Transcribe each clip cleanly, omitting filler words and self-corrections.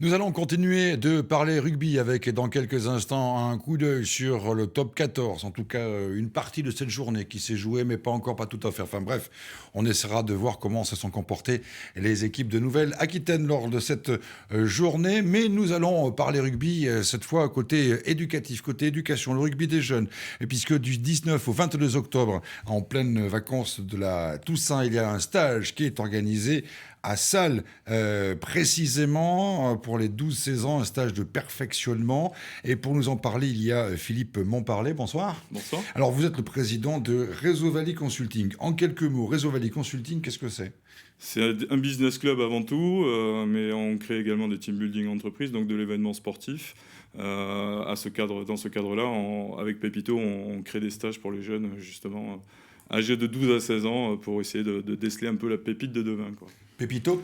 Nous allons continuer de parler rugby avec, dans quelques instants, un coup d'œil sur le top 14. En tout cas, une partie de cette journée qui s'est jouée, mais pas tout à fait. Enfin bref, on essaiera de voir comment se sont comportées les équipes de Nouvelle-Aquitaine lors de cette journée. Mais nous allons parler rugby, cette fois côté éducatif, côté éducation, le rugby des jeunes. Et puisque du 19 au 22 octobre, en pleine vacances de la Toussaint, il y a un stage qui est organisé à Salles, précisément pour les 12-16 ans, un stage de perfectionnement. Et pour nous en parler, il y a Philippe Montparler. Bonsoir. Bonsoir. Alors, vous êtes le président de Réseau Valley Consulting. En quelques mots, Réseau Valley Consulting, qu'est-ce que c'est? C'est un business club avant tout, mais on crée également des team building entreprises, donc de l'événement sportif. Dans ce cadre-là, avec Pépito, on crée des stages pour les jeunes, justement, âgés de 12 à 16 ans, pour essayer de déceler un peu la pépite de demain, quoi. Pépito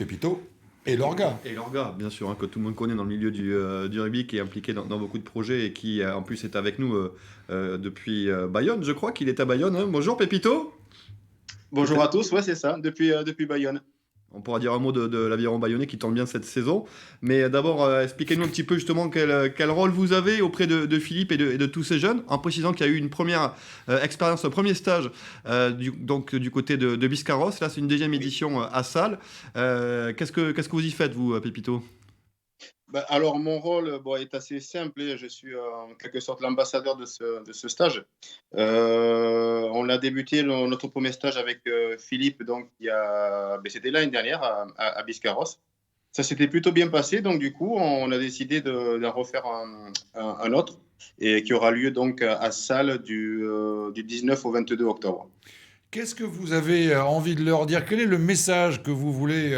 et l'orga. Et l'orga, bien sûr, hein, que tout le monde connaît dans le milieu du rugby, qui est impliqué dans beaucoup de projets et qui, en plus, est avec nous depuis Bayonne. Je crois qu'il est à Bayonne, hein. Bonjour, Pépito. Bonjour à tous, ouais, c'est ça, depuis Bayonne. On pourra dire un mot de l'aviron bayonnais qui tourne bien cette saison. Mais d'abord, expliquez-nous un petit peu justement quel rôle vous avez auprès de Philippe et de tous ces jeunes, en précisant qu'il y a eu une première expérience, un premier stage du côté de Biscarrosse. Là, c'est une deuxième édition à Salles. Qu'est-ce que vous y faites, vous, Pépito? Alors, mon rôle est assez simple. Je suis en quelque sorte l'ambassadeur de ce stage. On a débuté notre premier stage avec Philippe, donc c'était l'année dernière à Biscarrosse. Ça s'était plutôt bien passé, donc du coup, on a décidé d'en refaire un autre, et qui aura lieu donc à Salles du 19 au 22 octobre. Qu'est-ce que vous avez envie de leur dire? Quel est le message que vous voulez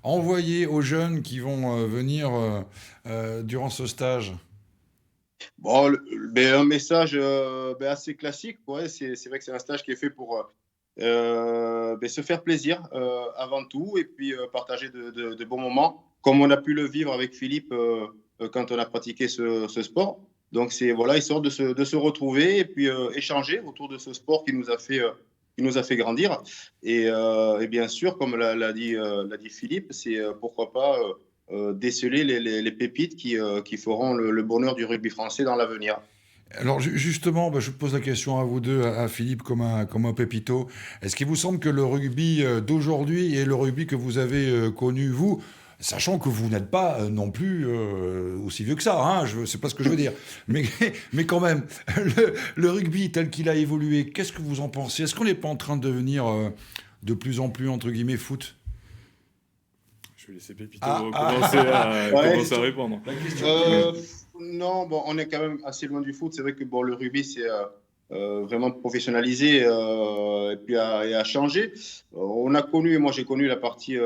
envoyer aux jeunes qui vont venir durant ce stage? Un message assez classique. Ouais, c'est vrai que c'est un stage qui est fait pour se faire plaisir avant tout, et puis partager de bons moments, comme on a pu le vivre avec Philippe quand on a pratiqué ce sport. Donc, voilà, histoire de se retrouver et puis échanger autour de ce sport qui nous a fait grandir. Et bien sûr, comme l'a dit Philippe, c'est pourquoi pas déceler les pépites qui feront le bonheur du rugby français dans l'avenir. Alors justement, je pose la question à vous deux, à Philippe comme un pépito. Est-ce qu'il vous semble que le rugby d'aujourd'hui et le rugby que vous avez connu, vous, sachant que vous n'êtes pas non plus aussi vieux que ça, hein, c'est pas ce que je veux dire, mais, mais quand même, le rugby tel qu'il a évolué, qu'est-ce que vous en pensez? Est-ce qu'on n'est pas en train de devenir de plus en plus, entre guillemets, foot? Je vais laisser Pépito Ah, ah, commencer à, Ouais, commencer à répondre. la question. non, on est quand même assez loin du foot. C'est vrai que le rugby, c'est vraiment professionnalisé et puis a changé. On a connu, moi j'ai connu la partie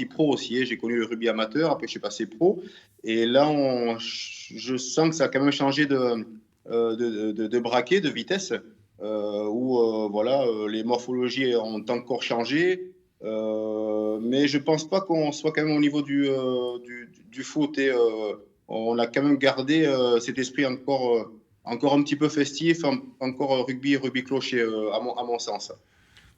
pro aussi, hein. J'ai connu le rugby amateur, après je suis passé pro. Et là, je sens que ça a quand même changé de braquet, de vitesse, où voilà, les morphologies ont encore changé. Mais je pense pas qu'on soit quand même au niveau du foot, et on a quand même gardé cet esprit encore un petit peu festif, encore rugby clocher, à mon sens.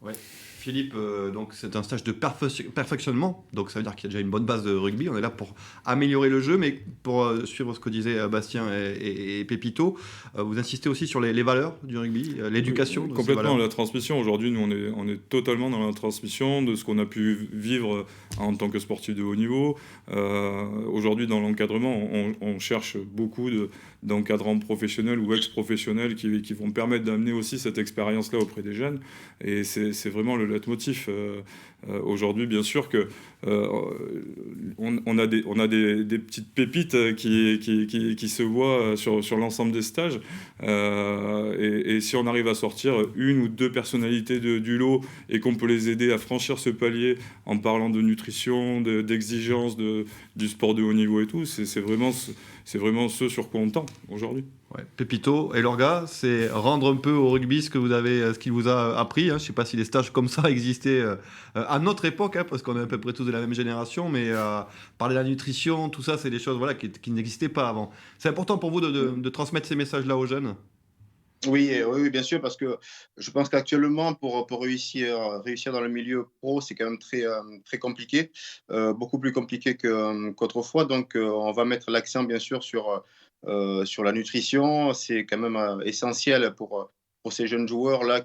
Ouais. Philippe, donc c'est un stage de perfectionnement, donc ça veut dire qu'il y a déjà une bonne base de rugby. On est là pour améliorer le jeu, mais pour suivre ce que disaient Bastien et Pépito, vous insistez aussi sur les valeurs du rugby, l'éducation de ces Complètement, valeurs. la transmission. Aujourd'hui, nous, on est totalement dans la transmission de ce qu'on a pu vivre en tant que sportif de haut niveau. Aujourd'hui, dans l'encadrement, on cherche beaucoup d'encadrants professionnels ou ex-professionnels qui vont permettre d'amener aussi cette expérience-là auprès des jeunes. Et c'est vraiment le leitmotiv. Aujourd'hui, bien sûr que on a des petites pépites qui se voient sur l'ensemble des stages. Et si on arrive à sortir une ou deux personnalités du lot et qu'on peut les aider à franchir ce palier en parlant de nutrition, d'exigence du sport de haut niveau et tout, c'est vraiment ce sur quoi on tend aujourd'hui. Ouais. Pépito et Lorga, c'est rendre un peu au rugby ce qu'il vous a appris, hein. Je ne sais pas si des stages comme ça existaient à notre époque, hein, parce qu'on est à peu près tous de la même génération, mais parler de la nutrition, tout ça, c'est des choses voilà, qui n'existaient pas avant. C'est important pour vous de transmettre ces messages-là aux jeunes? Oui, bien sûr, parce que je pense qu'actuellement, pour réussir dans le milieu pro, c'est quand même très compliqué, beaucoup plus compliqué qu'autrefois. Donc, on va mettre l'accent, bien sûr, sur la nutrition. C'est quand même essentiel pour ces jeunes joueurs-là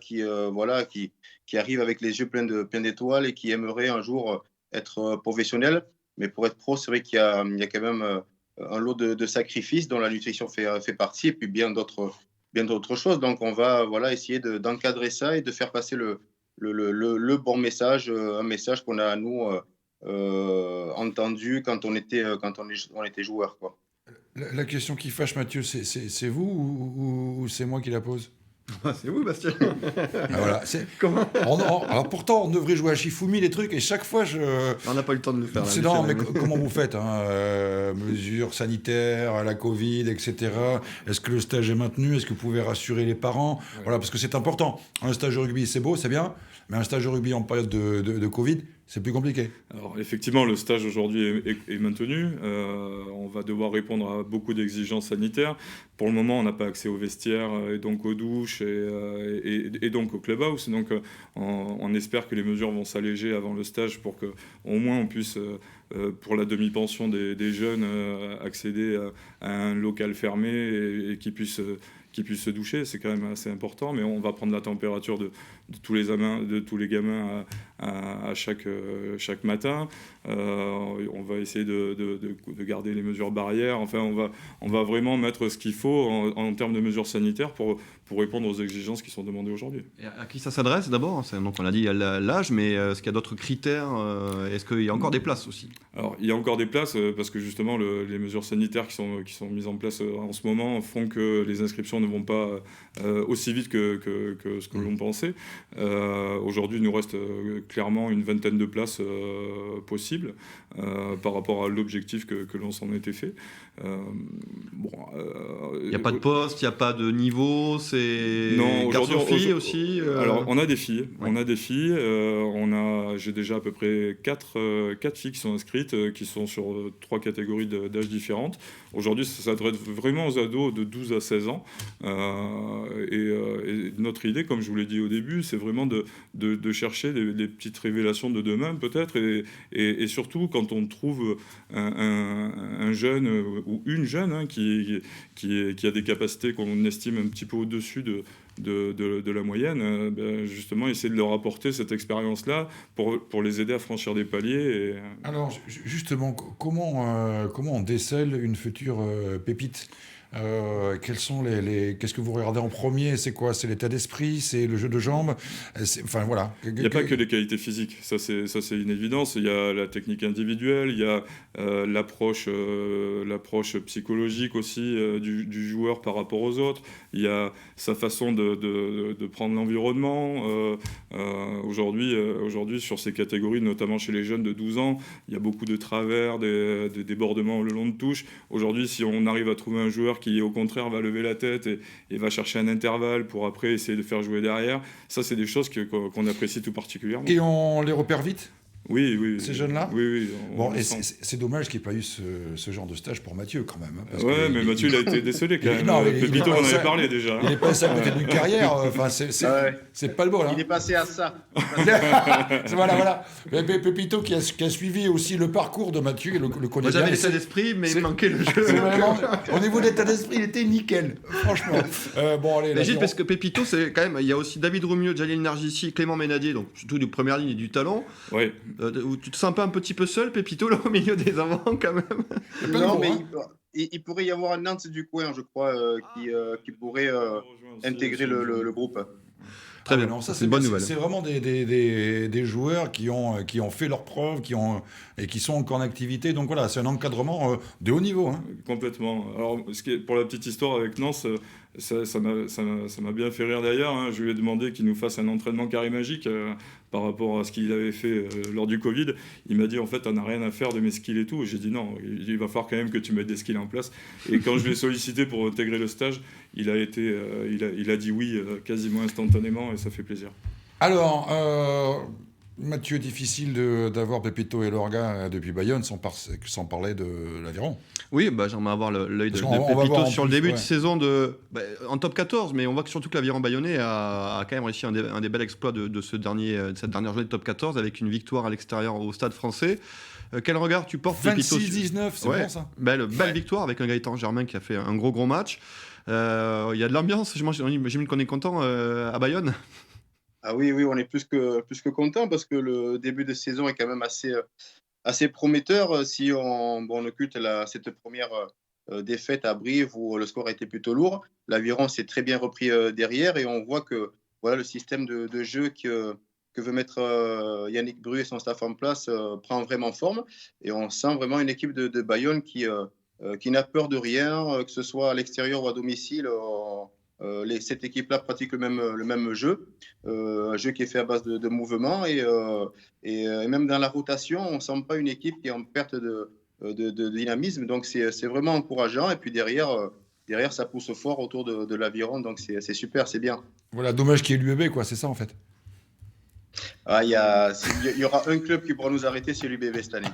voilà, qui arrivent avec les yeux pleins d'étoiles et qui aimeraient un jour être professionnels. Mais pour être pro, c'est vrai qu'il y a quand même un lot de sacrifices dont la nutrition fait partie, et puis bien d'autres choses. Donc, on va voilà, essayer d'encadrer ça et de faire passer le bon message, un message qu'on a, nous, entendu quand on était joueur, quoi. La question qui fâche, Mathieu, c'est vous ou c'est moi qui la pose? C'est vous, Bastien. Ah, voilà. Comment? Alors pourtant, on devrait jouer à Shifumi, les trucs, et chaque fois, On n'a pas eu le temps de le faire. Là, c'est non, mais comment vous faites, hein, mesures sanitaires, la Covid, etc. Est-ce que le stage est maintenu? Est-ce que vous pouvez rassurer les parents? Ouais. Voilà, parce que c'est important. Un stage de rugby, c'est beau, c'est bien, mais un stage de rugby en période de Covid, c'est plus compliqué. Alors effectivement, le stage aujourd'hui est maintenu. On va devoir répondre à beaucoup d'exigences sanitaires. Pour le moment, on n'a pas accès aux vestiaires et donc aux douches et donc au clubhouse. Donc on espère que les mesures vont s'alléger avant le stage pour que au moins on puisse, pour la demi-pension des jeunes, accéder à un local fermé et qu'ils puissent se doucher. C'est quand même assez important, mais on va prendre la température de tous les gamins à chaque matin. On va essayer de garder les mesures barrières. Enfin, on va vraiment mettre ce qu'il faut en termes de mesures sanitaires pour répondre aux exigences qui sont demandées aujourd'hui. Et à qui ça s'adresse d'abord? Donc on a dit il y a l'âge, mais est-ce qu'il y a d'autres critères? Est-ce qu'il y a encore des places aussi? Alors, il y a encore des places parce que justement les mesures sanitaires qui sont mises en place en ce moment font que les inscriptions ne vont pas aussi vite que ce que l'on pensait. Aujourd'hui, il nous reste clairement une vingtaine de places possibles par rapport à l'objectif que l'on s'en était fait. Il n'y a pas de poste, il n'y a pas de niveau, c'est non, garçon-fille aussi Alors, on a des filles. Ouais. On a des filles. J'ai déjà à peu près 4 filles qui sont inscrites, qui sont sur 3 catégories d'âge différentes. Aujourd'hui, ça s'adresse vraiment aux ados de 12 à 16 ans. Et notre idée, comme je vous l'ai dit au début, c'est vraiment de chercher des petites révélations de demain, peut-être. Et surtout, quand on trouve un jeune ou une jeune qui a des capacités qu'on estime un petit peu au-dessus de la moyenne, justement essayer de leur apporter cette expérience-là pour les aider à franchir des paliers. Alors, justement, comment on décèle une future pépite? Quels sont qu'est-ce que vous regardez en premier? C'est quoi? C'est l'état d'esprit? C'est le jeu de jambes? Enfin, voilà. Il n'y a pas que les qualités physiques, ça c'est une évidence. Il y a la technique individuelle, il y a l'approche psychologique aussi du joueur par rapport aux autres. Il y a sa façon de prendre l'environnement. Aujourd'hui, sur ces catégories, notamment chez les jeunes de 12 ans, il y a beaucoup de travers, des débordements le long de touche. Aujourd'hui, si on arrive à trouver un joueur qui, au contraire, va lever la tête et va chercher un intervalle pour après essayer de faire jouer derrière, ça, c'est des choses qu'on apprécie tout particulièrement. Et on les repère vite, oui. ces jeunes-là? Oui. Bon, et c'est dommage qu'il n'y ait pas eu ce genre de stage pour Mathieu, quand même. Hein, parce ouais, mais Mathieu, il a été décelé quand même. Non, Pépito, on en avait parlé déjà. Il est passé à côté d'une carrière. Enfin, c'est pas le bol. Hein. Il est passé à ça. Voilà. Mais Pépito qui a suivi aussi le parcours de Mathieu, et le connaît Vous bien. avez l'état d'esprit, mais il manquait le jeu. Au niveau de l'état d'esprit, il était nickel, franchement. Bon, allez. Mais Gilles, parce que Pépito, c'est quand même. Il y a aussi David Roumieux, Jalil Nargissi, Clément Ménadier, donc surtout de première ligne et du talent. Oui. Où tu te sens pas un petit peu seul, Pépito, là, au milieu des avants, quand même? Non, mais il pourrait y avoir un Nantes du coin, je crois, qui pourrait intégrer le groupe. Très bien, non, ça c'est une bonne nouvelle. C'est vraiment des joueurs qui ont fait leurs preuves, et qui sont encore en activité. Donc voilà, c'est un encadrement de haut niveau. Hein. Complètement. Alors, pour la petite histoire avec Nance, ça m'a bien fait rire d'ailleurs. Hein. Je lui ai demandé qu'il nous fasse un entraînement carré magique par rapport à ce qu'il avait fait lors du Covid. Il m'a dit, en fait, t'en as rien à faire de mes skills et tout. J'ai dit non, il va falloir quand même que tu mettes des skills en place. Et quand je l'ai sollicité pour intégrer le stage, il a dit oui quasiment instantanément et ça fait plaisir. Alors, Mathieu, difficile d'avoir Pépito et Lorga depuis Bayonne sans parler de l'Aviron. Oui, bah, j'aimerais avoir l'œil de Parce qu'on va Pépito voir en sur le plus, début ouais. de saison en top 14, mais on voit que surtout que l'Aviron Bayonnais a quand même réussi un des bels exploits de cette dernière journée de top 14 avec une victoire à l'extérieur au Stade français. Quel regard tu portes, Pépito 26-19, c'est Ouais, bon ça. belle Ouais. victoire avec un Gaëtan Germain qui a fait un gros match. Il y a de l'ambiance, j'imagine qu'on est content à Bayonne. Ah oui, oui, on est plus que content parce que le début de saison est quand même assez prometteur si on occulte cette première défaite à Brive où le score a été plutôt lourd. L'Aviron s'est très bien repris derrière et on voit que voilà, le système de jeu que veut mettre Yannick Bru et son staff en place prend vraiment forme et on sent vraiment une équipe de Bayonne qui n'a peur de rien, que ce soit à l'extérieur ou à domicile. Cette équipe-là pratique le même jeu, un jeu qui est fait à base de mouvements et même dans la rotation, on ne sent pas une équipe qui est en perte de dynamisme. Donc, c'est vraiment encourageant. Et puis derrière, ça pousse fort autour de l'Aviron. Donc, c'est super, c'est bien. Voilà, dommage qu'il y ait l'UBB, quoi, c'est ça en fait. Ah, il y aura un club qui pourra nous arrêter, c'est l'UBB cette année.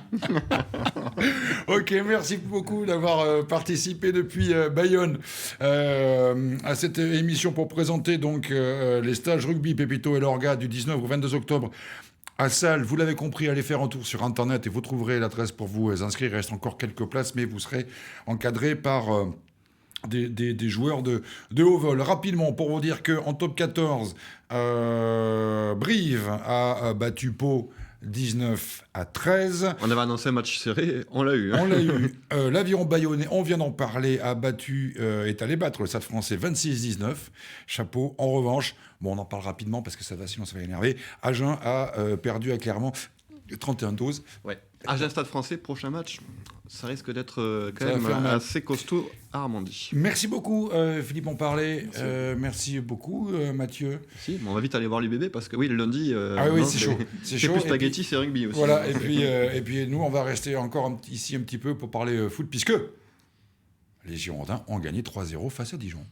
Ok, merci beaucoup d'avoir participé depuis Bayonne à cette émission pour présenter donc les stages rugby Pépito et Lorga du 19 au 22 octobre à Salles. Vous l'avez compris, allez faire un tour sur Internet et vous trouverez l'adresse pour vous inscrire. Il reste encore quelques places, mais vous serez encadré par des joueurs de haut vol. Rapidement, pour vous dire qu'en top 14, Brive a battu Pau 19-13. On avait annoncé un match serré, on l'a eu. On l'a eu. L'Aviron Bayonnais, on vient d'en parler, est allé battre le Stade Français 26-19. Chapeau. En revanche, bon, on en parle rapidement parce que sinon ça va énerver. Agen a perdu à Clermont 31-12. Ouais. Agen Stade Français, prochain match, ça risque d'être quand Ça va même faire mal. assez costaud à Armandie. Merci beaucoup, Philippe en parlait. Merci beaucoup, Mathieu. Si, mais on va vite aller voir l'UBB parce que oui, le lundi. Ah oui, non, c'est chaud. C'est chaud. plus Et puis- spaghetti, c'est rugby aussi. Voilà, et puis nous, on va rester encore ici un petit peu pour parler foot, puisque les Girondins ont gagné 3-0 face à Dijon.